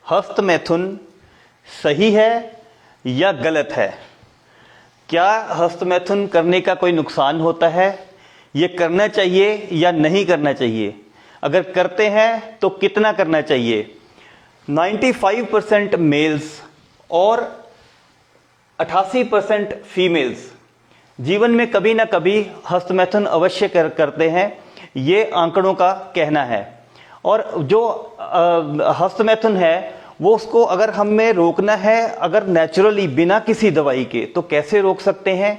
हस्तमैथुन सही है या गलत है? क्या हस्तमैथुन करने का कोई नुकसान होता है? ये करना चाहिए या नहीं करना चाहिए? अगर करते हैं तो कितना करना चाहिए? 95% मेल्स और 88% फीमेल्स जीवन में कभी ना कभी हस्तमैथुन अवश्य करते हैं, ये आंकड़ों का कहना है। और जो हस्तमैथुन है वो उसको अगर हमें रोकना है, अगर नेचुरली बिना किसी दवाई के, तो कैसे रोक सकते हैं?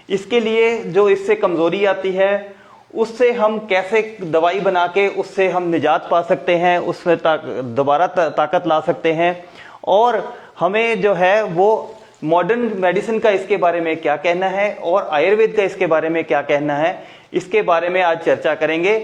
इसके लिए जो इससे कमजोरी आती है उससे हम कैसे दवाई बना के उससे हम निजात पा सकते हैं, उसमें दोबारा ताकत ला सकते हैं। और हमें जो है वो मॉडर्न मेडिसिन का इसके बारे में क्या कहना है और आयुर्वेद का इसके बारे में क्या कहना है, इसके बारे में आज चर्चा करेंगे।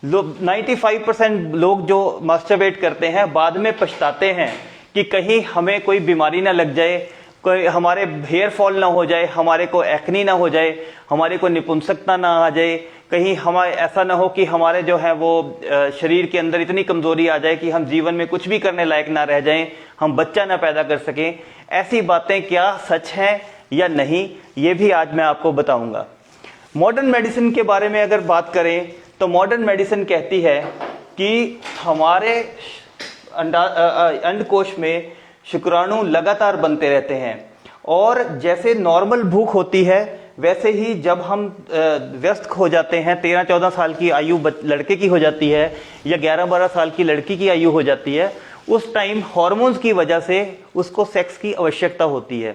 95% लोग जो मास्टरबेट करते हैं बाद में पछताते हैं कि कहीं हमें कोई बीमारी ना लग जाए, कोई हमारे हेयर फॉल ना हो जाए, हमारे को एक्नी ना हो जाए, हमारे को निपुंसकता ना आ जाए, कहीं हमारे ऐसा ना हो कि हमारे जो है वो शरीर के अंदर इतनी कमजोरी आ जाए कि हम जीवन में कुछ भी करने लायक ना रह जाएं, हम बच्चा ना पैदा कर सकें। ऐसी बातें क्या सच हैं या नहीं, ये भी आज मैं आपको बताऊंगा। मॉडर्न मेडिसिन के बारे में अगर बात करें तो मॉडर्न मेडिसिन कहती है कि हमारे अंडकोश में शुक्राणु लगातार बनते रहते हैं और जैसे नॉर्मल भूख होती है वैसे ही जब हम व्यस्त हो जाते हैं, 13-14 साल की आयु लड़के की हो जाती है या 11-12 साल की लड़की की आयु हो जाती है, उस टाइम हार्मोन्स की वजह से उसको सेक्स की आवश्यकता होती है।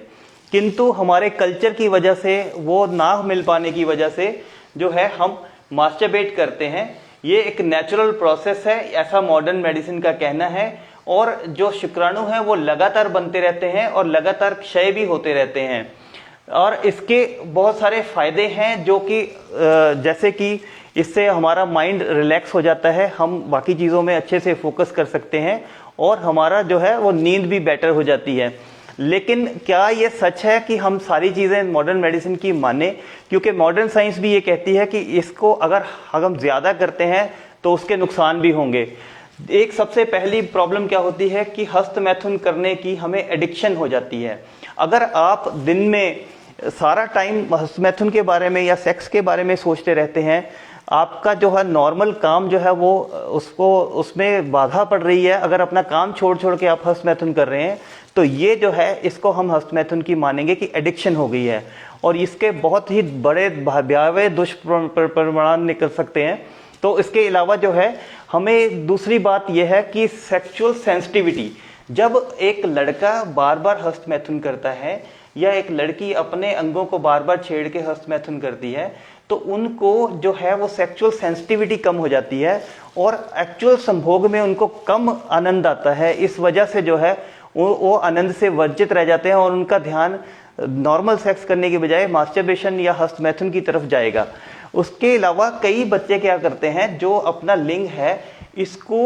किंतु हमारे कल्चर की वजह से, वो ना मिल पाने की वजह से जो है हम मास्टरबेट करते हैं। ये एक नेचुरल प्रोसेस है, ऐसा मॉडर्न मेडिसिन का कहना है। और जो शुक्राणु हैं वो लगातार बनते रहते हैं और लगातार क्षय भी होते रहते हैं। और इसके बहुत सारे फायदे हैं, जो कि जैसे कि इससे हमारा माइंड रिलैक्स हो जाता है, हम बाकी चीज़ों में अच्छे से फोकस कर सकते हैं और हमारा जो है वो नींद भी बेटर हो जाती है। लेकिन क्या ये सच है कि हम सारी चीज़ें मॉडर्न मेडिसिन की माने? क्योंकि मॉडर्न साइंस भी ये कहती है कि इसको अगर हम ज़्यादा करते हैं तो उसके नुकसान भी होंगे। एक सबसे पहली प्रॉब्लम क्या होती है कि हस्तमैथुन करने की हमें एडिक्शन हो जाती है। अगर आप दिन में सारा टाइम हस्तमैथुन के बारे में या सेक्स के बारे में सोचते रहते हैं, आपका जो है नॉर्मल काम जो है वो उसमें बाधा पड़ रही है। अगर अपना काम छोड़ छोड़ के आप हस्तमैथुन कर रहे हैं तो ये जो है इसको हम हस्तमैथुन की मानेंगे कि एडिक्शन हो गई है और इसके बहुत ही बड़े भयावह दुष्परिणाम निकल सकते हैं। तो इसके अलावा जो है हमें दूसरी बात यह है कि सेक्सुअल सेंसिटिविटी, जब एक लड़का बार बार हस्तमैथुन करता है या एक लड़की अपने अंगों को बार बार छेड़ के हस्तमैथुन करती है तो उनको जो है वो सेक्सुअल सेंसिटिविटी कम हो जाती है और एक्चुअल संभोग में उनको कम आनंद आता है। इस वजह से जो है वो आनंद से वंचित रह जाते हैं और उनका ध्यान नॉर्मल सेक्स करने के बजाय मास्टरबेशन या हस्तमैथुन की तरफ जाएगा। उसके अलावा कई बच्चे क्या करते हैं, जो अपना लिंग है इसको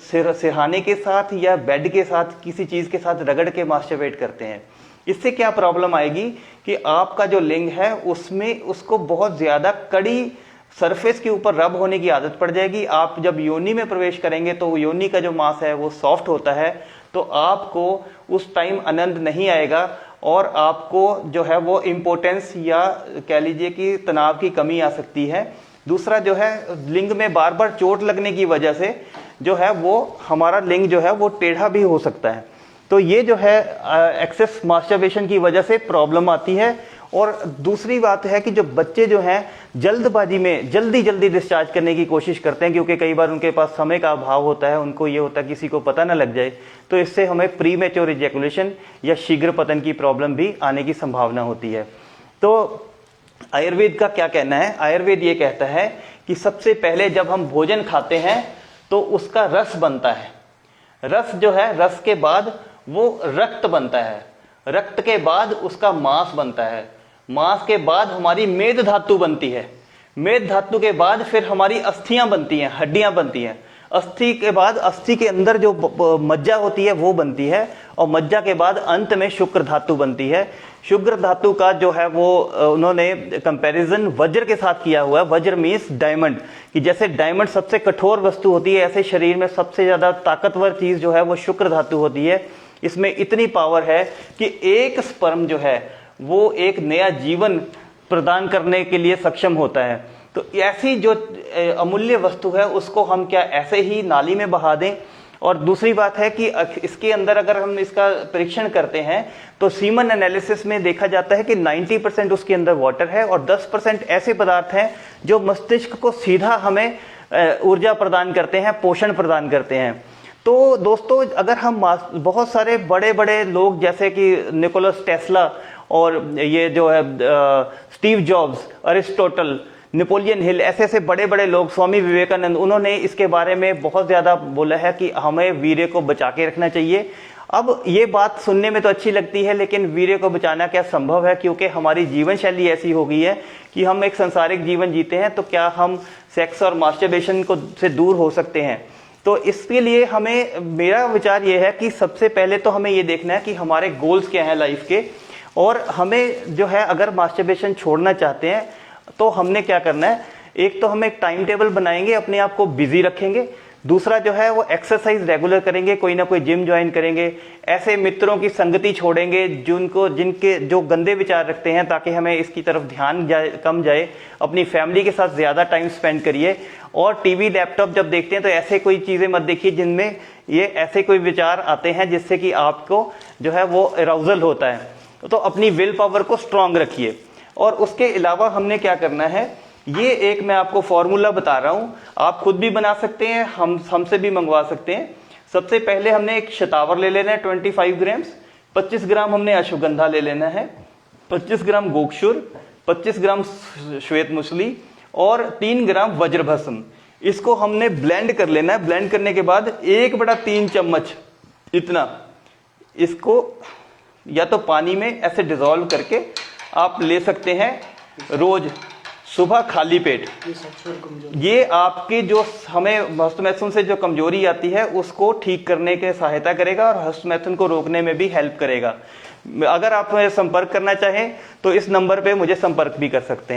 सिरहाने के साथ या बेड के साथ किसी चीज के साथ रगड़ के मास्टरबेट करते हैं। इससे क्या प्रॉब्लम आएगी कि आपका जो लिंग है उसमें उसको बहुत ज्यादा कड़ी सरफेस के ऊपर रब होने की आदत पड़ जाएगी। आप जब योनि में प्रवेश करेंगे तो योनि का जो मांस है वो सॉफ्ट होता है, तो आपको उस टाइम आनंद नहीं आएगा और आपको जो है वो इम्पोर्टेंस या कह लीजिए कि तनाव की कमी आ सकती है। दूसरा जो है लिंग में बार बार चोट लगने की वजह से जो है वो हमारा लिंग जो है वो टेढ़ा भी हो सकता है। तो ये जो है एक्सेस मास्टरबेशन की वजह से प्रॉब्लम आती है। और दूसरी बात है कि जो बच्चे जो हैं जल्दबाजी में जल्दी जल्दी डिस्चार्ज करने की कोशिश करते हैं, क्योंकि कई बार उनके पास समय का अभाव होता है, उनको ये होता है किसी को पता ना लग जाए, तो इससे हमें प्रीमेच्योर इजैकुलेशन या शीघ्र पतन की प्रॉब्लम भी आने की संभावना होती है। तो आयुर्वेद का क्या कहना है? आयुर्वेद ये कहता है कि सबसे पहले जब हम भोजन खाते हैं तो उसका रस बनता है। रस जो है, रस के बाद वो रक्त बनता है, रक्त के बाद उसका मांस बनता है, मांस के बाद हमारी मेद धातु बनती है, मेद धातु के बाद फिर हमारी अस्थियां बनती हैं, हड्डियां बनती हैं, अस्थि के बाद अस्थि के अंदर जो मज्जा होती है वो बनती है, और मज्जा के बाद अंत में शुक्र धातु बनती है। शुक्र धातु का जो है वो उन्होंने कंपैरिजन वज्र के साथ किया हुआ है। वज्र मीन्स डायमंड, कि जैसे डायमंड सबसे कठोर वस्तु होती है, ऐसे शरीर में सबसे ज्यादा ताकतवर चीज जो है वो शुक्र धातु होती है। इसमें इतनी पावर है कि एक स्पर्म जो है वो एक नया जीवन प्रदान करने के लिए सक्षम होता है। तो ऐसी जो अमूल्य वस्तु है उसको हम क्या ऐसे ही नाली में बहा दें? और दूसरी बात है कि इसके अंदर अगर हम इसका परीक्षण करते हैं तो सीमन एनालिसिस में देखा जाता है कि 90% उसके अंदर वाटर है और 10% ऐसे पदार्थ हैं जो मस्तिष्क को सीधा हमें ऊर्जा प्रदान करते हैं, पोषण प्रदान करते हैं। तो दोस्तों, अगर हम बहुत सारे बड़े बड़े लोग जैसे कि निकोलस टेस्ला और ये जो है Steve jobs, Aristotle, Napoleon Hill, ऐसे ऐसे बड़े बड़े लोग, स्वामी विवेकानंद, उन्होंने इसके बारे में बहुत ज्यादा बोला है कि हमें वीर्य को बचा के रखना चाहिए। अब ये बात सुनने में तो अच्छी लगती है, लेकिन वीर्य को बचाना क्या संभव है? क्योंकि हमारी जीवन शैली ऐसी हो गई है कि हम एक सांसारिक जीवन जीते हैं, तो क्या हम सेक्स और मास्टरबेशन को से दूर हो सकते हैं? तो इसके लिए हमें, मेरा विचार ये है कि सबसे पहले तो हमें ये देखना है कि हमारे गोल्स क्या हैं लाइफ के, और हमें जो है अगर मास्टरबेशन छोड़ना चाहते हैं तो हमने क्या करना है, एक तो हम एक टाइम टेबल बनाएंगे, अपने आप को बिजी रखेंगे। दूसरा जो है वो एक्सरसाइज रेगुलर करेंगे, कोई ना कोई जिम ज्वाइन करेंगे, ऐसे मित्रों की संगति छोड़ेंगे जिनके जो गंदे विचार रखते हैं, ताकि हमें इसकी तरफ ध्यान कम जाए। अपनी फैमिली के साथ ज्यादा टाइम स्पेंड करिए, और टीवी लैपटॉप जब देखते हैं तो ऐसे कोई चीजें मत देखिए जिनमें ये ऐसे कोई विचार आते हैं जिससे कि आपको जो है वो अराउजल होता है। तो अपनी विल पावर को स्ट्रांग रखिए। और उसके अलावा हमने क्या करना है, ये एक मैं आपको फॉर्मूला बता रहा हूं, आप खुद भी बना सकते हैं, हमसे भी मंगवा सकते हैं। सबसे पहले हमने एक शतावर ले लेना है 25 ग्राम्स, 25 ग्राम हमने अश्वगंधा ले लेना है, 25 ग्राम गोक्षुर, 25 ग्राम श्वेत मूसली और 3 ग्राम वज्रभस्म। इसको हमने ब्लेंड कर लेना है। ब्लेंड करने के बाद 1/3 चम्मच इतना इसको या तो पानी में ऐसे डिजोल्व करके आप ले सकते हैं रोज सुबह खाली पेट। ये आपकी जो हमें हस्तमैथुन से जो कमजोरी आती है उसको ठीक करने के सहायता करेगा और हस्तमैथुन को रोकने में भी हेल्प करेगा। अगर आप मुझे संपर्क करना चाहें तो इस नंबर पे मुझे संपर्क भी कर सकते हैं।